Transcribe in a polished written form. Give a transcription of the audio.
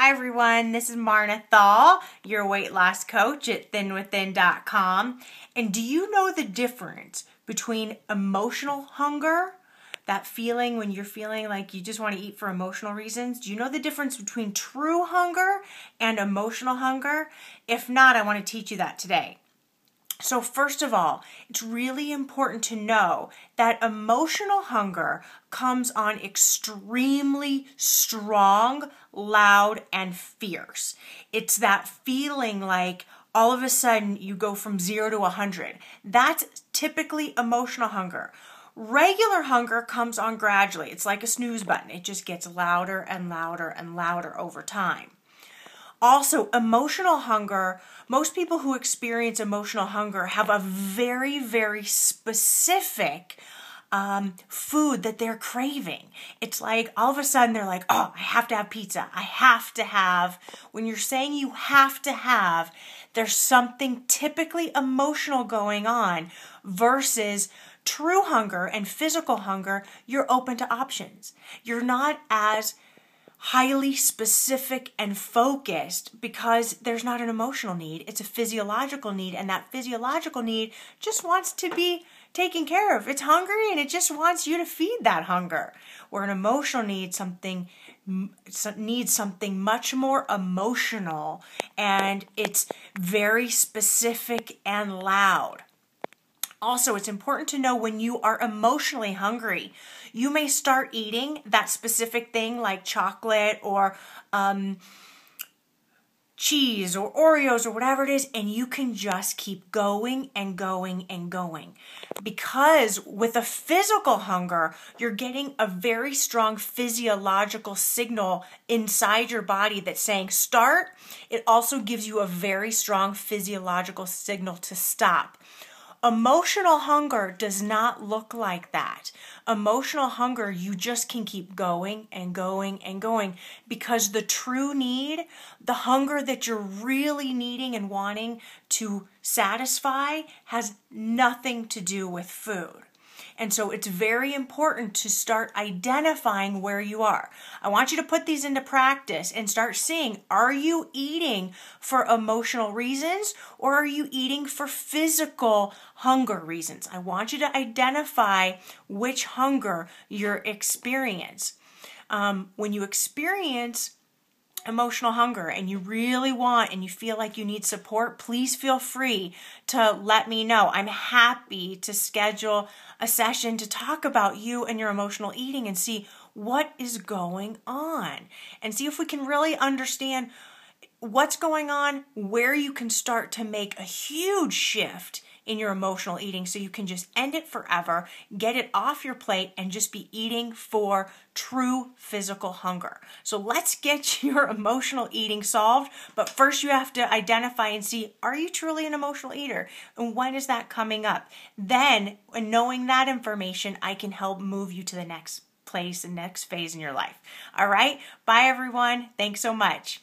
Hi everyone, this is Marna Thal, your weight loss coach at thinwithin.com. And do you know the difference between emotional hunger, that feeling when you're feeling like you just want to eat for emotional reasons? Do you know the difference between true hunger and emotional hunger? If not, I want to teach you that today. So first of all, it's really important to know that emotional hunger comes on extremely strong, loud, and fierce. It's that feeling like all of a sudden you go from 0 to 100. That's typically emotional hunger. Regular hunger comes on gradually. It's like a snooze button. It just gets louder and louder and louder over time. Also, emotional hunger, most people who experience emotional hunger have a very, very specific food that they're craving. It's like all of a sudden they're like, oh, I have to have pizza. I have to have. When you're saying you have to have, there's something typically emotional going on versus true hunger and physical hunger. You're open to options. You're not as highly specific and focused because there's not an emotional need. It's a physiological need, and that physiological need just wants to be taken care of. It's hungry and it just wants you to feed that hunger. Where an emotional needs something much more emotional, and it's very specific and loud. Also, it's important to know when you are emotionally hungry, you may start eating that specific thing like chocolate or cheese or Oreos or whatever it is, and you can just keep going and going and going. Because with a physical hunger, you're getting a very strong physiological signal inside your body that's saying start. It also gives you a very strong physiological signal to stop. Emotional hunger does not look like that. Emotional hunger, you just can keep going and going and going because the true need, the hunger that you're really needing and wanting to satisfy has nothing to do with food. And so it's very important to start identifying where you are. I want you to put these into practice and start seeing, are you eating for emotional reasons or are you eating for physical hunger reasons? I want you to identify which hunger you're experiencing. When you experience emotional hunger and you really want and you feel like you need support, please feel free to let me know. I'm happy to schedule a session to talk about you and your emotional eating and see what is going on and see if we can really understand what's going on, where you can start to make a huge shift in your emotional eating so you can just end it forever, get it off your plate, and just be eating for true physical hunger. So let's get your emotional eating solved, but first you have to identify and see, are you truly an emotional eater? And when is that coming up? Then, knowing that information, I can help move you to the next place and next phase in your life. All right? Bye everyone. Thanks so much.